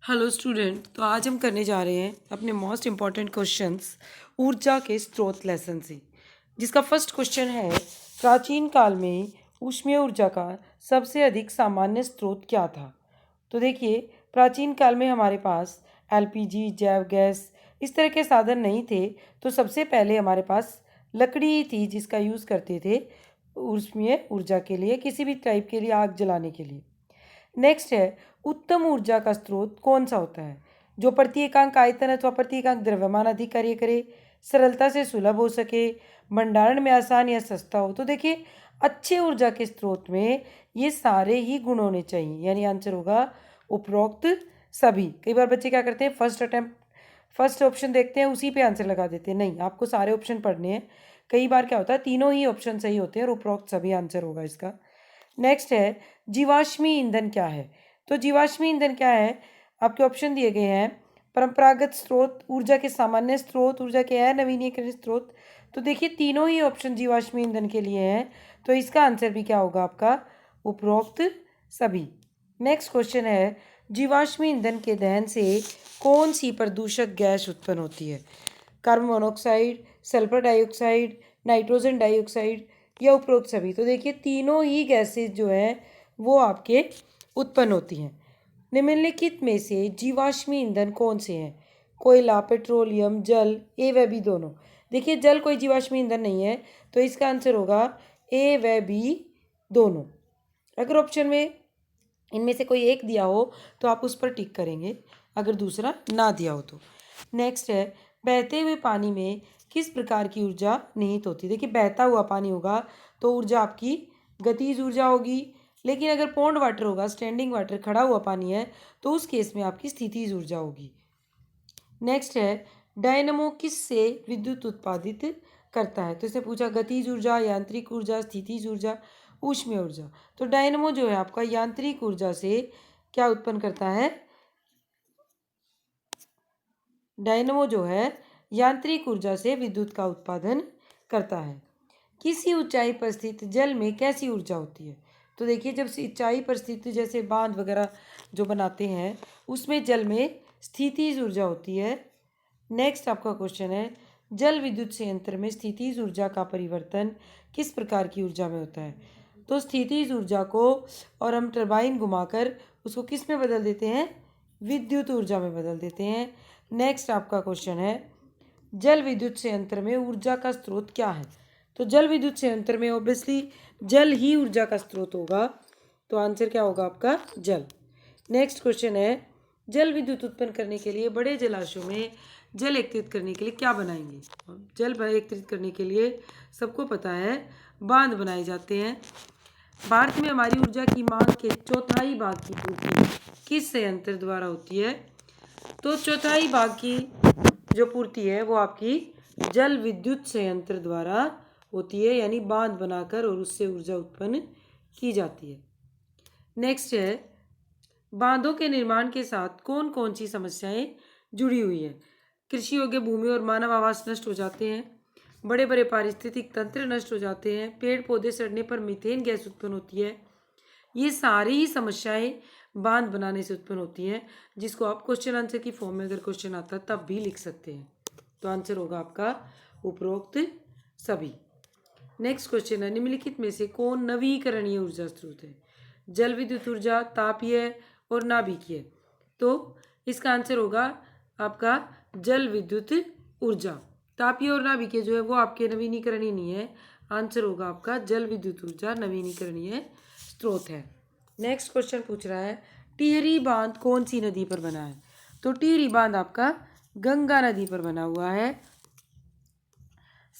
Hello student. तो आज हम करने जा रहे हैं अपने मोस्ट इम्पॉर्टेंट क्वेश्चंस ऊर्जा के स्रोत लेसन से, जिसका फर्स्ट क्वेश्चन है प्राचीन काल में ऊष्मीय ऊर्जा का सबसे अधिक सामान्य स्रोत क्या था। तो देखिए, प्राचीन काल में हमारे पास एलपीजी, जैव गैस इस तरह के साधन नहीं थे, तो सबसे पहले हमारे पास लकड़ी ही थी जिसका यूज़ करते थे ऊष्मीय ऊर्जा के लिए, किसी भी टाइप के लिए आग जलाने के लिए। नेक्स्ट है उत्तम ऊर्जा का स्रोत कौन सा होता है जो प्रति एकांक आयतन अथवा प्रति एकांक द्रव्यमान अधिक कार्य करे, सरलता से सुलभ हो सके, भंडारण में आसान या सस्ता हो। तो देखिए, अच्छे ऊर्जा के स्रोत में ये सारे ही गुण होने चाहिए, यानी आंसर होगा उपरोक्त सभी। कई बार बच्चे क्या करते हैं, फर्स्ट ऑप्शन देखते हैं उसी पे आंसर लगा देते हैं। नहीं, आपको सारे ऑप्शन पढ़ने हैं। कई बार क्या होता है, तीनों ही ऑप्शन सही होते हैं और उपरोक्त सभी आंसर होगा इसका। नेक्स्ट है जीवाश्मी ईंधन क्या है। तो जीवाश्मी ईंधन क्या है, आपके ऑप्शन दिए गए हैं परंपरागत स्रोत, ऊर्जा के सामान्य स्रोत, ऊर्जा के अनवीनीकरण स्रोत। तो देखिए, तीनों ही ऑप्शन जीवाश्मी ईंधन के लिए हैं, तो इसका आंसर भी क्या होगा आपका उपरोक्त सभी। नेक्स्ट क्वेश्चन है जीवाश्मी ईंधन के दहन से कौन सी प्रदूषक गैस उत्पन्न होती है। Carbon monoxide, sulphur dioxide, nitrogen dioxide या उपरोक्त सभी। तो देखिए, तीनों ही गैसेज जो हैं वो आपके उत्पन्न होती हैं। निम्नलिखित में से जीवाश्मी ईंधन कौन से हैं। कोयला, पेट्रोलियम, जल, ए व बी दोनों। देखिए, जल कोई जीवाश्मी ईंधन नहीं है, तो इसका आंसर होगा ए व बी दोनों। अगर ऑप्शन में इनमें से कोई एक दिया हो तो आप उस पर टिक करेंगे, अगर दूसरा ना दिया हो तो। नेक्स्ट है बहते हुए पानी में किस प्रकार की ऊर्जा निहित होती है। देखिए, बहता हुआ पानी होगा तो ऊर्जा आपकी गतिज ऊर्जा होगी, लेकिन अगर पौंड वाटर होगा, स्टैंडिंग वाटर, खड़ा हुआ पानी है, तो उस केस में आपकी स्थितिज ऊर्जा होगी। नेक्स्ट है डायनमो किससे विद्युत उत्पादित करता है। तो इसने पूछा गतिज ऊर्जा, यांत्रिक ऊर्जा, स्थितिज ऊर्जा, ऊष्मीय ऊर्जा। तो डायनमो जो है आपका यांत्रिक ऊर्जा से क्या उत्पन्न करता है, डायनमो जो है यांत्रिक ऊर्जा से विद्युत का उत्पादन करता है। किसी ऊंचाई पर स्थित जल में कैसी ऊर्जा होती है। तो देखिए, जब ऊंचाई पर स्थित जैसे बांध वगैरह जो बनाते हैं उसमें जल में स्थितिज ऊर्जा होती है। नेक्स्ट आपका क्वेश्चन है जल विद्युत संयंत्र में स्थितिज ऊर्जा का परिवर्तन किस प्रकार की ऊर्जा में होता है। तो स्थितिज ऊर्जा को और हम टरबाइन घुमाकर उसको किस में बदल देते हैं, विद्युत ऊर्जा में बदल देते हैं। नेक्स्ट आपका क्वेश्चन है जल विद्युत संयंत्र में ऊर्जा का स्रोत क्या है। तो जल विद्युत संयंत्र में ऑब्वियसली जल ही ऊर्जा का स्रोत होगा, तो आंसर क्या होगा आपका जल। नेक्स्ट क्वेश्चन है जल विद्युत उत्पन्न करने के लिए बड़े जलाशयों में जल एकत्रित करने के लिए क्या बनाएंगे। जल एकत्रित करने के लिए सबको पता है बांध बनाए जाते हैं। भारत में हमारी ऊर्जा की मांग के चौथाई भाग की पूर्ति किस संयंत्र द्वारा होती है। तो चौथाई भाग की जो पूर्ति है वो आपकी जल विद्युत संयंत्र द्वारा होती है, यानी बांध बनाकर और उससे ऊर्जा उत्पन्न की जाती है। नेक्स्ट है बांधों के निर्माण के साथ कौन कौन सी समस्याएं जुड़ी हुई है। कृषि योग्य भूमि और मानव आवास नष्ट हो जाते हैं, बड़े बड़े पारिस्थितिक तंत्र नष्ट हो जाते हैं, पेड़ पौधे सड़ने पर मीथेन गैस उत्पन्न होती है। ये सारी ही समस्याएं बांध बनाने से उत्पन्न होती हैं, जिसको आप क्वेश्चन आंसर की फॉर्म में अगर क्वेश्चन आता है तब भी लिख सकते हैं। तो आंसर होगा आपका उपरोक्त सभी। नेक्स्ट क्वेश्चन है निम्नलिखित में से कौन नवीकरणीय ऊर्जा स्रोत है। जल विद्युत ऊर्जा, तापीय और नाभिकीय। तो इसका आंसर होगा आपका जल विद्युत ऊर्जा। तापीय और नाभिकीय जो है वो आपके नवीनीकरणीय नहीं है, आंसर होगा आपका जल विद्युत ऊर्जा नवीनीकरणीय स्रोत है। नेक्स्ट क्वेश्चन पूछ रहा है टिहरी बांध कौन सी नदी पर बना है। तो टिहरी बांध आपका गंगा नदी पर बना हुआ है।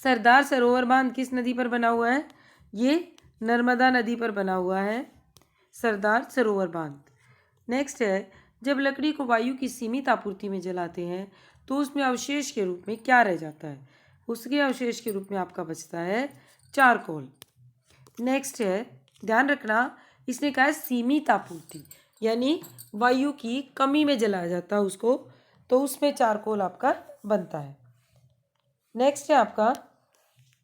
सरदार सरोवर बांध किस नदी पर बना हुआ है, ये नर्मदा नदी पर बना हुआ है सरदार सरोवर बांध। नेक्स्ट है जब लकड़ी को वायु की सीमित आपूर्ति में जलाते हैं तो उसमें अवशेष के रूप में क्या रह जाता है। उसके अवशेष के रूप में आपका बचता है चारकोल। नेक्स्ट है ध्यान रखना, इसने कहा है सीमित आपूर्ति, यानी वायु की कमी में जलाया जाता है उसको, तो उसमें चारकोल आपका बनता है। नेक्स्ट है आपका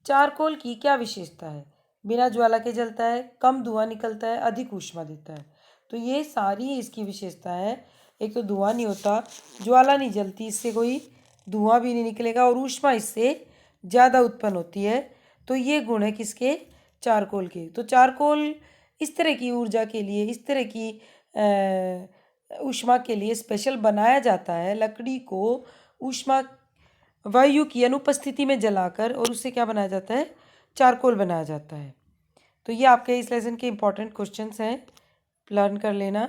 चारकोल की क्या विशेषता है। बिना ज्वाला के जलता है, कम धुआं निकलता है, अधिक ऊष्मा देता है। तो ये सारी इसकी विशेषता है। एक तो धुआं नहीं होता, ज्वाला नहीं जलती, इससे कोई धुआं भी नहीं निकलेगा और ऊष्मा इससे ज़्यादा उत्पन्न होती है। तो ये गुण है किसके? चारकोल के। तो चारकोल इस तरह की ऊर्जा के लिए, इस तरह की ऊष्मा के लिए स्पेशल बनाया जाता है। लकड़ी को ऊष्मा वायु की अनुपस्थिति में जलाकर और उससे क्या बनाया जाता है? चारकोल बनाया जाता है। तो ये आपके इस लेसन के इम्पॉर्टेंट क्वेश्चंस हैं, लर्न कर लेना।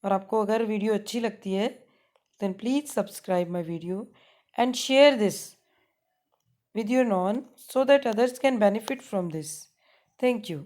और आपको अगर वीडियो अच्छी लगती है then please subscribe my video and share this with your non so that others can benefit from this. Thank you.